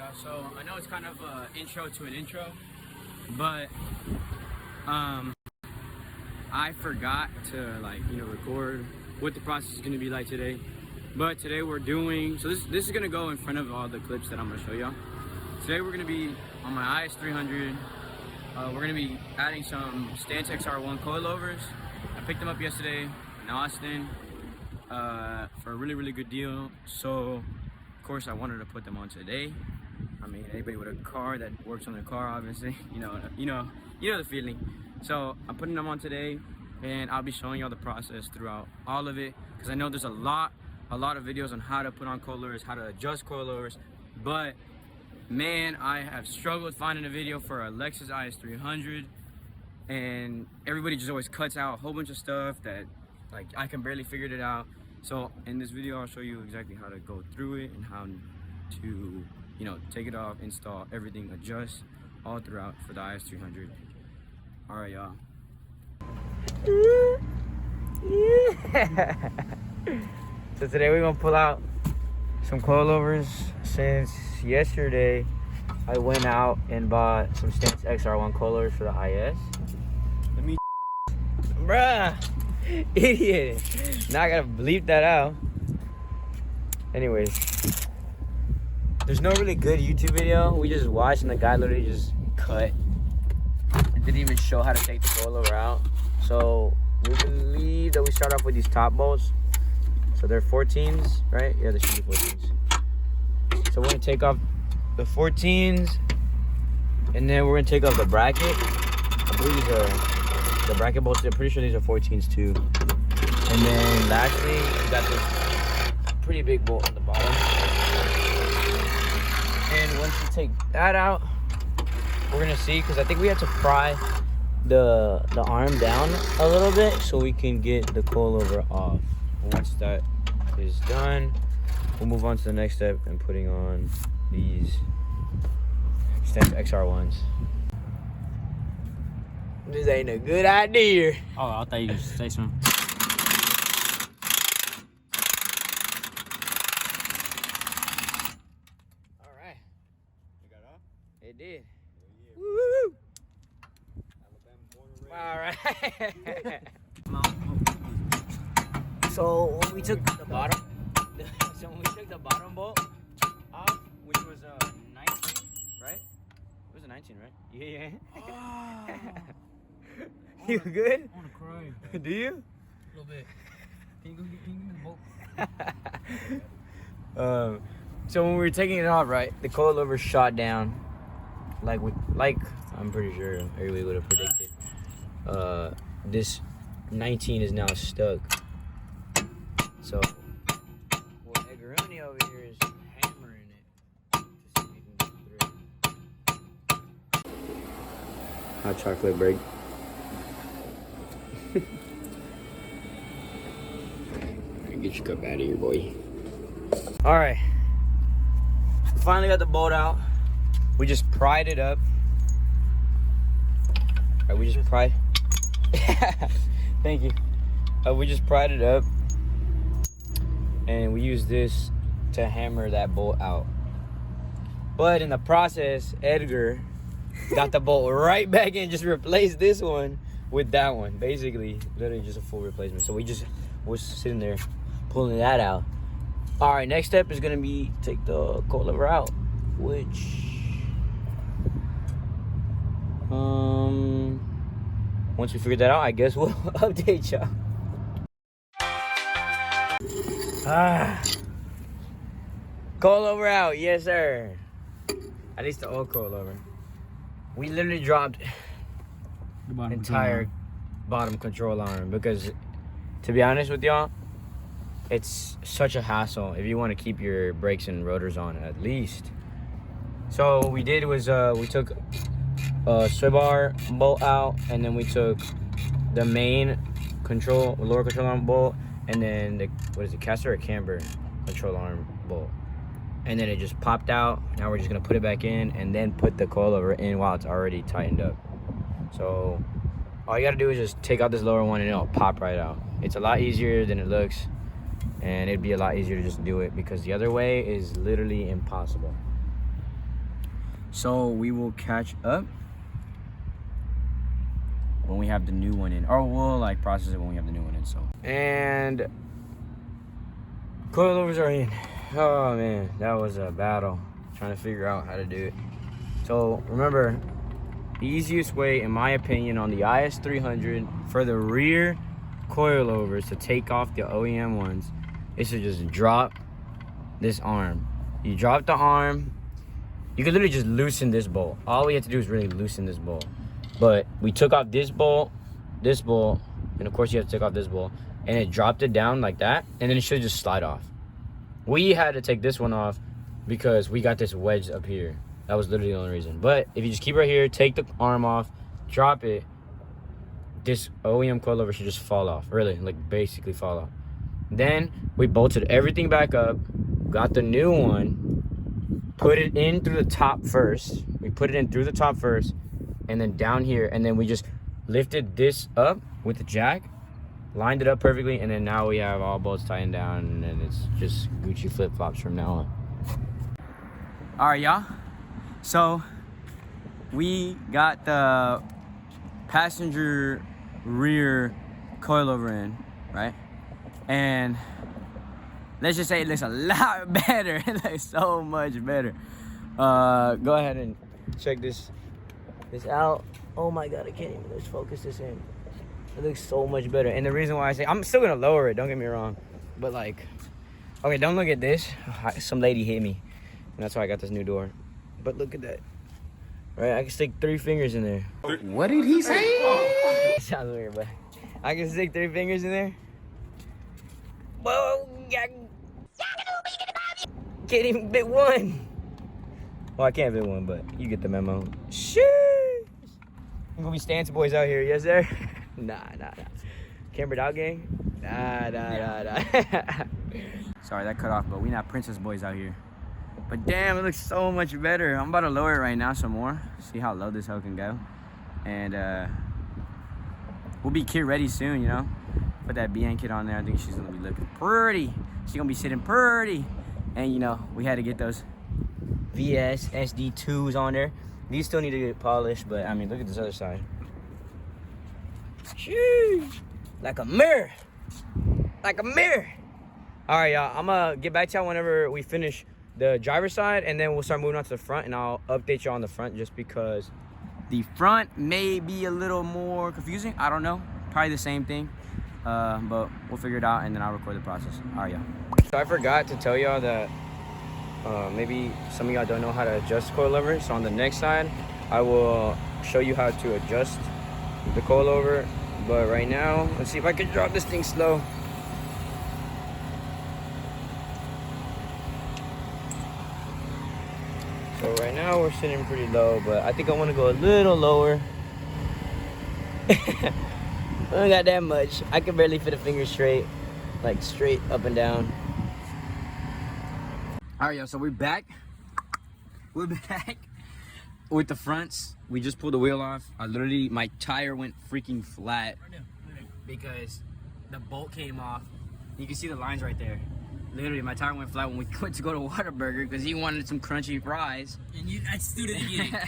y'all. So I know it's kind of an intro to an intro, but I forgot to record what the process is gonna be like today. But today we're doing, so this is gonna go in front of all the clips that I'm gonna show y'all. Today we're gonna be on my is300. We're gonna be adding some Stance XR1 coilovers. I picked them up yesterday in Austin for a really good deal. So of course I wanted to put them on today. I mean, anybody with a car that works on their car, obviously, you know the feeling. So I'm putting them on today, and I'll be showing y'all the process throughout all of it, because I know there's a lot of videos on how to put on coilovers, how to adjust coilovers, but man, I have struggled finding a video for a Lexus is300, and everybody just always cuts out a whole bunch of stuff that I can barely figure it out. So in this video I'll show you exactly how to go through it and how to take it off, install everything, adjust all throughout for the is300. All right, y'all. Yeah. So today we're gonna pull out some coilovers. Since yesterday I went out and bought some Stance XR1 coilovers for the IS. Let me bruh, idiot. Now I gotta bleep that out. Anyways, there's no really good YouTube video. We just watched and the guy literally just cut. It didn't even show how to take the coilover out. So we believe that we start off with these top bolts. So they're 14s, right? Yeah, they should be 14s. So we're gonna take off the 14s, and then we're gonna take off the bracket. I believe these are the bracket bolts. I'm pretty sure these are 14s too. And then lastly, we got this pretty big bolt on the bottom. And once you take that out, we're gonna see, because I think we have to pry the arm down a little bit so we can get the coilover off. Once that is done, we'll move on to the next step and putting on these Stance XR1s. This ain't a good idea. Oh, I thought you could say something. All right. You got off? It did. Yeah. Woo! Alabama born and raised. All right. So when we took the bottom, bolt off, which was 19, right? It was a 19, right? Yeah. Oh. You good? I want to cry. Do you? A little bit. Can you give me the bolt? So when we were taking it off, right, the coilover shot down, like I'm pretty sure everybody would have predicted. This 19 is now stuck. So what Eggeroni over here is hammering it to see if we can get through. Hot chocolate break. Get your cup out of here, boy. All right, finally got the bolt out. We just pried it up. All right, we just pried. Thank you. We just pried it up, and we use this to hammer that bolt out. But in the process, Edgar got the bolt right back in, just replaced this one with that one. Basically, literally just a full replacement. So we're sitting there pulling that out. All right, next step is gonna be take the coilover out, which once we figure that out, I guess we'll update y'all. Coilover out, yes sir. At least the old coilover. We literally dropped The bottom entire bottom control arm, because to be honest with y'all, it's such a hassle if you want to keep your brakes and rotors on at least. So what we did was we took a sway bar bolt out, and then we took the main lower control arm bolt, and then the caster or camber control arm bolt, and then it just popped out. Now we're just gonna put it back in and then put the coilover in while it's already tightened up. So all you gotta do is just take out this lower one and it'll pop right out. It's a lot easier than it looks, and it'd be a lot easier to just do it, because the other way is literally impossible. So we will catch up when we have the new one in, or we'll like process it when we have the new one in. So, and coilovers are in. Oh man, that was a battle trying to figure out how to do it. So remember, the easiest way, in my opinion, on the is300 for the rear coilovers to take off the OEM ones is to just drop this arm. You drop the arm, you can literally just loosen this bolt. All we have to do is really loosen this bolt. But we took off this bolt, and of course you have to take off this bolt, and it dropped it down like that, and then it should just slide off. We had to take this one off because we got this wedge up here. That was literally the only reason. But if you just keep right here, take the arm off, drop it, this OEM coilover should just fall off. Really, like basically fall off. Then we bolted everything back up, got the new one, put it in through the top first. We put it in through the top first, and then down here, and then we just lifted this up with the jack, lined it up perfectly, and then now we have all bolts tightened down, and then it's just Gucci flip-flops from now on. All right, y'all. So we got the passenger rear coilover in, right? And let's just say it looks a lot better. It looks so much better. Go ahead and check this out. Oh my God, I can't even, let's focus this in. It looks so much better. And the reason why I say, I'm still gonna lower it, don't get me wrong. But like, okay, don't look at this. Some lady hit me, and that's why I got this new door. But look at that. Right, I can stick 3 fingers in there. What did he say? It sounds weird, but I can stick 3 fingers in there. Whoa, can't even fit one. Well, I can't fit one, but you get the memo. Sheesh. You gonna be stance boys out here, yes sir? Nah. Cambered out gang? Nah. Sorry, that cut off, but we not princess boys out here. But damn, it looks so much better. I'm about to lower it right now some more. See how low this hoe can go. And we'll be kit ready soon, you know? Put that BN kit on there. I think she's gonna be looking pretty. She's gonna be sitting pretty. And you know, we had to get those VS SD2s on there. These still need to get polished, but I mean, look at this other side. Sheesh. Like a mirror. Like a mirror. All right, y'all. I'm gonna get back to y'all whenever we finish the driver's side, and then we'll start moving on to the front, and I'll update you on the front just because the front may be a little more confusing. I don't know. Probably the same thing. But we'll figure it out, and then I'll record the process. All right, y'all. So I forgot to tell y'all that maybe some of y'all don't know how to adjust coilover. So on the next side, I will show you how to adjust the coilover. But right now, let's see if I can drop this thing slow. So right now we're sitting pretty low, but I think I want to go a little lower. I don't got that much. I can barely fit a finger straight, like straight up and down. All right, y'all, so we're back. We're back with the fronts. We just pulled the wheel off. My tire went freaking flat because the bolt came off. You can see the lines right there. Literally, my tire went flat when we went to go to Whataburger because he wanted some crunchy fries. And I stood it again.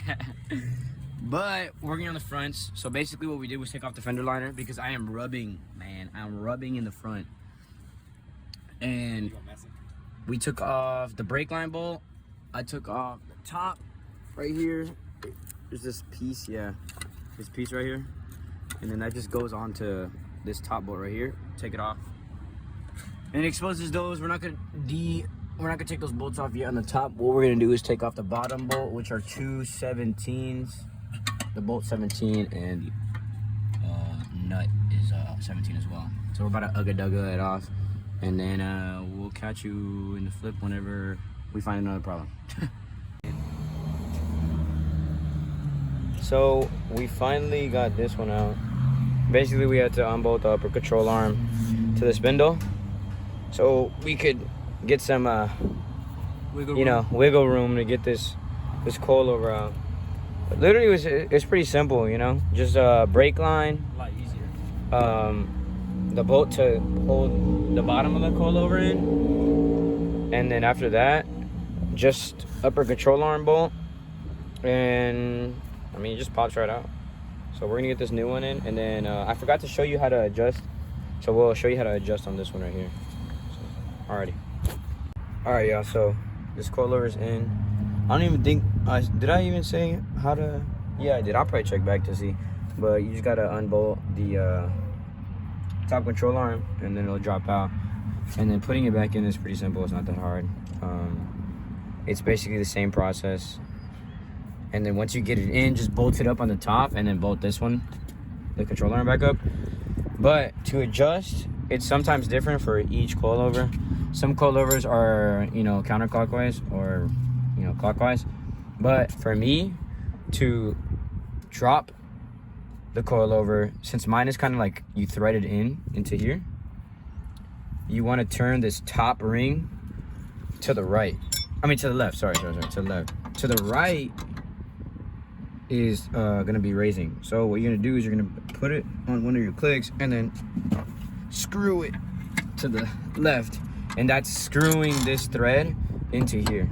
But working on the fronts. So basically what we did was take off the fender liner because I am rubbing, man. I'm rubbing in the front. And we took off the brake line bolt. I took off the top right here. There's this piece, this piece right here. And then that just goes onto this top bolt right here. Take it off. And it exposes those. We're not gonna take those bolts off yet on the top. What we're gonna do is take off the bottom bolt, which are 2 17s. The bolt 17 and the nut is 17 as well. So we're about to ugga-dugga it off, and then we'll catch you in the flip whenever we find another problem. So we finally got this one out. Basically, we had to unbolt the upper control arm to the spindle, so we could get some, wiggle room to get this coilover out. But literally, it's pretty simple, you know. Just brake line. A lot easier. The bolt to hold the bottom of the coilover in, and then after that, just upper control arm bolt, and I mean, it just pops right out. So we're gonna get this new one in, and then I forgot to show you how to adjust. So we'll show you how to adjust on this one right here. So, alright, y'all. So this coilover is in. I don't even think did I even say how to? Yeah, I did. I'll probably check back to see. But you just gotta unbolt the top control arm, and then it'll drop out. And then putting it back in is pretty simple. It's not that hard. It's basically the same process. And then once you get it in, just bolt it up on the top, and then bolt this one, the control arm, back up. But to adjust, it's sometimes different for each coilover. Some coilovers are, you know, counterclockwise or, you know, clockwise. But for me, to drop the coilover, since mine is kind of like you thread it into here, you want to turn this top ring to the right. I mean, to the left. Sorry, to the left. To the right is gonna be raising. So what you're gonna do is you're gonna put it on one of your clicks and then screw it to the left, and that's screwing this thread into here.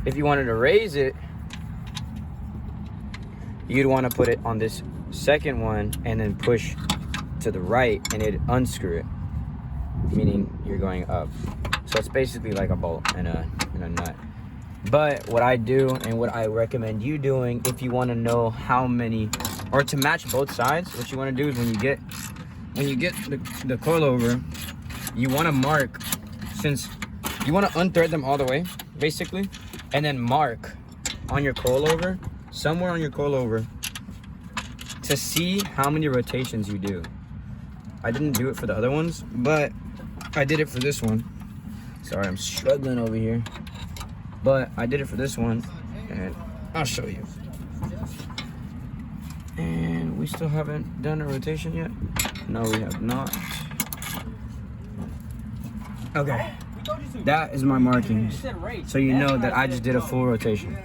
If you wanted to raise it, you'd want to put it on this second one and then push to the right, and it'd unscrew it, meaning you're going up. So it's basically like a bolt and a nut. But what I do, and what I recommend you doing, if you want to know how many, or to match both sides, what you want to do is when you get the coilover, you want to mark, since you want to unthread them all the way, basically, and then mark on your coilover, somewhere on your coilover, to see how many rotations you do. I didn't do it for the other ones, but I did it for this one. Sorry, I'm struggling over here. But I did it for this one, and I'll show you. And we still haven't done a rotation yet. No, we have not. Okay, that is my markings, so you know that I just did a full rotation.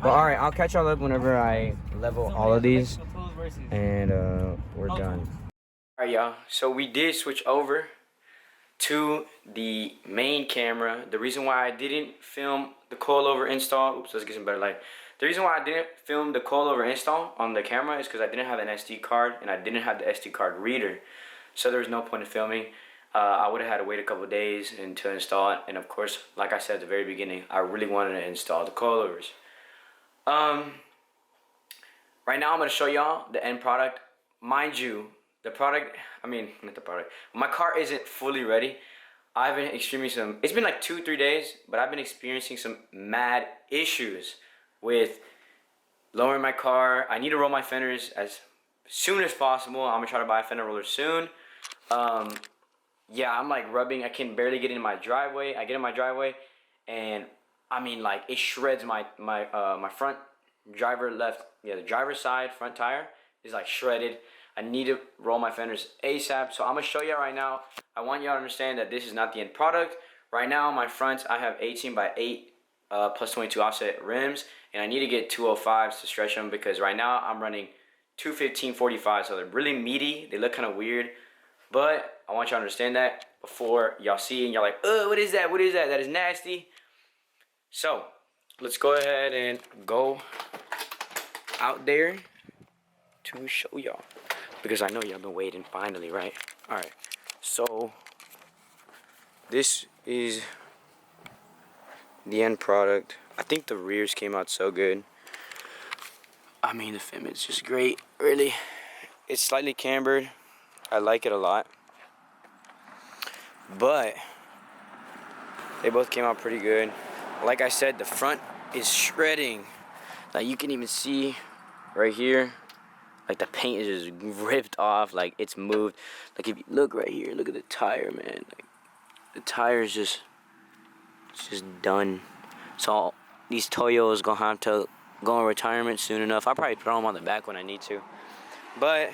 But all right, I'll catch y'all up whenever I level all of these, and we're done. All right, y'all. So we did switch over to the main camera. The reason why I didn't film the coilover install, oops, let's get some better light. The reason why I didn't film the coilover install on the camera is because I didn't have an SD card, and I didn't have the SD card reader. So there was no point in filming. I would have had to wait a couple days to install it. And of course, like I said at the very beginning, I really wanted to install the coilovers. Right now I'm going to show y'all the end product. Mind you, the product, I mean, not the product, my car isn't fully ready. I've been experiencing it's been like 2-3 days, but I've been experiencing some mad issues with lowering my car. I need to roll my fenders as soon as possible. I'm gonna try to buy a fender roller soon. Yeah, I'm like rubbing, I can barely get in my driveway. I get in my driveway, and I mean, like, it shreds my front the driver's side front tire is like shredded. I need to roll my fenders ASAP. So I'm going to show you right now. I want y'all to understand that this is not the end product. Right now, my fronts, I have 18x8 plus 22 offset rims. And I need to get 205s to stretch them, because right now I'm running 215/45. So they're really meaty. They look kind of weird. But I want y'all to understand that before y'all see and y'all like, oh, what is that? What is that? That is nasty. So let's go ahead and go out there to show y'all, because I know y'all been waiting finally, right? All right, so this is the end product. I think the rears came out so good. I mean, the Fimit's just great, really. It's slightly cambered. I like it a lot, but they both came out pretty good. Like I said, the front is shredding. Like, you can even see right here, like the paint is just ripped off, like it's moved. Like, if you look right here, look at the tire, man. Like, the tire is just done. So these Toyos gonna have to go in retirement soon enough. I'll probably throw them on the back when I need to. But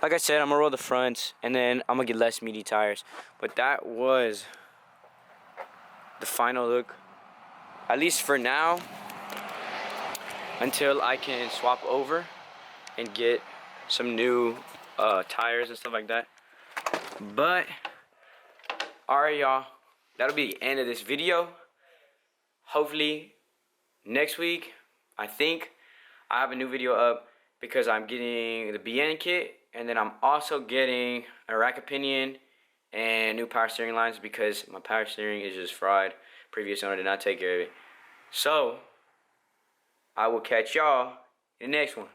like I said, I'm gonna roll the fronts, and then I'm gonna get less meaty tires. But that was the final look, at least for now, until I can swap over and get some new tires and stuff like that. But alright, y'all, that'll be the end of this video. Hopefully next week I think I have a new video up because I'm getting the BN kit, and then I'm also getting a rack opinion and new power steering lines because my power steering is just fried. Previous owner did not take care of it. So I will catch y'all in the next one.